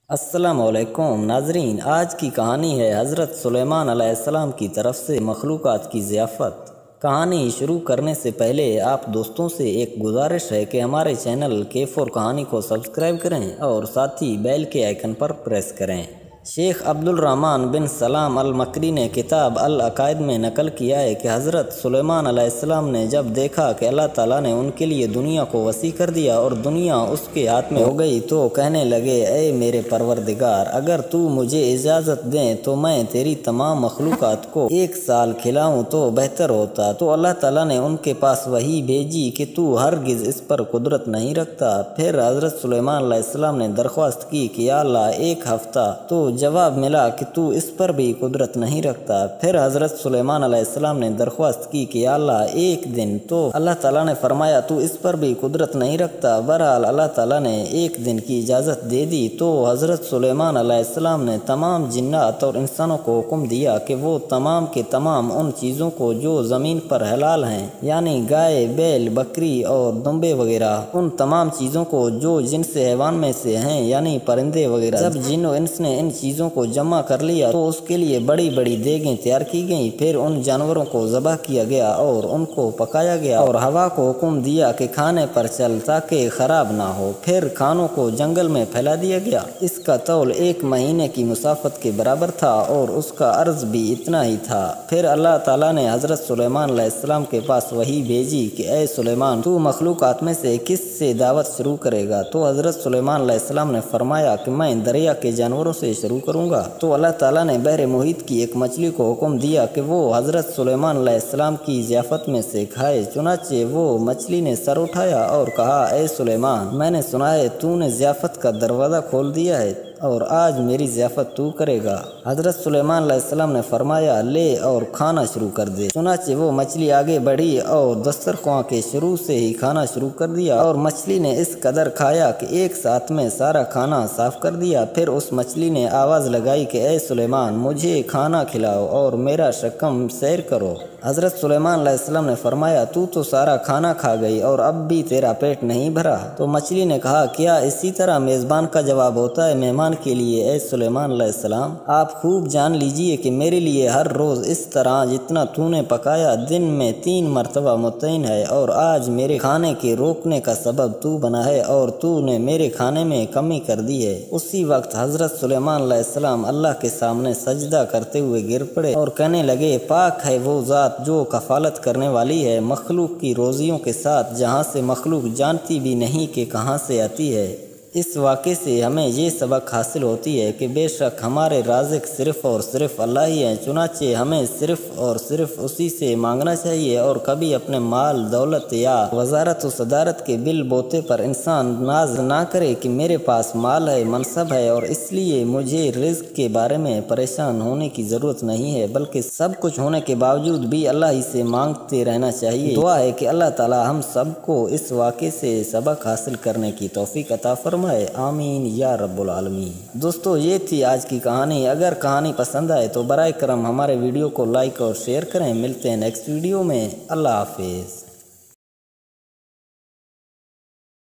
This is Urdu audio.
السلام علیکم ناظرین، آج کی کہانی ہے حضرت سلیمان علیہ السلام کی طرف سے مخلوقات کی ضیافت۔ کہانی شروع کرنے سے پہلے آپ دوستوں سے ایک گزارش ہے کہ ہمارے چینل K4 کہانی کو سبسکرائب کریں اور ساتھ ہی بیل کے آئیکن پر پریس کریں۔ شیخ عبد الرحمن بن سلام المکری نے کتاب العقائد میں نقل کیا ہے کہ حضرت سلیمان علیہ السلام نے جب دیکھا کہ اللہ تعالیٰ نے ان کے لیے دنیا کو وسیع کر دیا اور دنیا اس کے ہاتھ میں ہو گئی تو کہنے لگے، اے میرے پروردگار، اگر تو مجھے اجازت دیں تو میں تیری تمام مخلوقات کو ایک سال کھلاؤں تو بہتر ہوتا۔ تو اللہ تعالیٰ نے ان کے پاس وحی بھیجی کہ تو ہرگز اس پر قدرت نہیں رکھتا۔ پھر حضرت سلیمان علیہ السلام نے درخواست کی کہ یا اللہ ایک ہفتہ، تو جواب ملا کہ تو اس پر بھی قدرت نہیں رکھتا۔ پھر حضرت سلیمان علیہ السلام نے درخواست کی کہ یا اللہ ایک دن، تو اللہ تعالیٰ نے فرمایا تو اس پر بھی قدرت نہیں رکھتا۔ بہرحال اللہ تعالیٰ نے ایک دن کی اجازت دے دی تو حضرت سلیمان علیہ السلام نے تمام جنات اور انسانوں کو حکم دیا کہ وہ تمام کے تمام ان چیزوں کو جو زمین پر حلال ہیں، یعنی گائے، بیل، بکری اور دمبے وغیرہ، ان تمام چیزوں کو جو جنس حیوان میں سے ہیں، یعنی پرندے وغیرہ، جب جن و انس نے ان چیزوں کو جمع کر لیا تو اس کے لیے بڑی بڑی دیگیں تیار کی گئیں۔ پھر ان جانوروں کو ذبح کیا گیا اور ان کو پکایا گیا اور ہوا کو حکم دیا کہ کھانے پر چل تاکہ خراب نہ ہو۔ پھر کھانوں کو جنگل میں پھیلا دیا گیا۔ اس کا طول 1 مہینے کی مسافت کے برابر تھا اور اس کا عرض بھی اتنا ہی تھا۔ پھر اللہ تعالیٰ نے حضرت سلیمان علیہ السلام کے پاس وحی بھیجی کہ اے سلیمان، تو مخلوقات میں سے کس سے دعوت شروع کرے گا؟ تو حضرت سلیمان علیہ السلام نے فرمایا کہ میں دریا کے جانوروں سے شروع کروں گا۔ تو اللہ تعالیٰ نے بحر محیط کی ایک مچھلی کو حکم دیا کہ وہ حضرت سلیمان علیہ السلام کی ضیافت میں سے کھائے۔ چنانچہ وہ مچھلی نے سر اٹھایا اور کہا، اے سلیمان، میں نے سنا ہے تو نے ضیافت کا دروازہ کھول دیا ہے اور آج میری ضیافت تو کرے گا۔ حضرت سلیمان علیہ السلام نے فرمایا، لے اور کھانا شروع کر دے۔ چنانچہ وہ مچھلی آگے بڑھی اور دسترخواں کے شروع سے ہی کھانا شروع کر دیا اور مچھلی نے اس قدر کھایا کہ ایک ساتھ میں سارا کھانا صاف کر دیا۔ پھر اس مچھلی نے آواز لگائی کہ اے سلیمان، مجھے کھانا کھلاؤ اور میرا شکم سیر کرو۔ حضرت سلیمان علیہ السلام نے فرمایا، تو سارا کھانا کھا گئی اور اب بھی تیرا پیٹ نہیں بھرا؟ تو مچھلی نے کہا، کیا اسی طرح میزبان کا جواب ہوتا ہے مہمان کے لیے؟ اے سلیمان علیہ السلام، آپ خوب جان لیجئے کہ میرے لیے ہر روز اس طرح جتنا تو نے پکایا دن میں 3 مرتبہ متعین ہے، اور آج میرے کھانے کے روکنے کا سبب تو بنا ہے اور تو نے میرے کھانے میں کمی کر دی ہے۔ اسی وقت حضرت سلیمان علیہ السلام اللہ کے سامنے سجدہ کرتے ہوئے گر پڑے اور کہنے لگے، پاک ہے وہ ذات جو کفالت کرنے والی ہے مخلوق کی روزیوں کے ساتھ، جہاں سے مخلوق جانتی بھی نہیں کہ کہاں سے آتی ہے۔ اس واقعے سے ہمیں یہ سبق حاصل ہوتی ہے کہ بے شک ہمارے رازق صرف اور صرف اللہ ہی ہیں، چنانچہ ہمیں صرف اور صرف اسی سے مانگنا چاہیے، اور کبھی اپنے مال، دولت یا وزارت و صدارت کے بل بوتے پر انسان ناز نہ کرے کہ میرے پاس مال ہے، منصب ہے اور اس لیے مجھے رزق کے بارے میں پریشان ہونے کی ضرورت نہیں ہے، بلکہ سب کچھ ہونے کے باوجود بھی اللہ ہی سے مانگتے رہنا چاہیے۔ دعا ہے کہ اللہ تعالی ہم سب کو اس واقعے سے سبق حاصل کرنے کی توفیق عطا فرمائے، آمین یا رب العالمین۔ دوستو، یہ تھی آج کی کہانی۔ اگر کہانی پسند آئے تو برائے کرم ہمارے ویڈیو کو لائک اور شیئر کریں۔ ملتے ہیں نیکسٹ ویڈیو میں۔ اللہ حافظ۔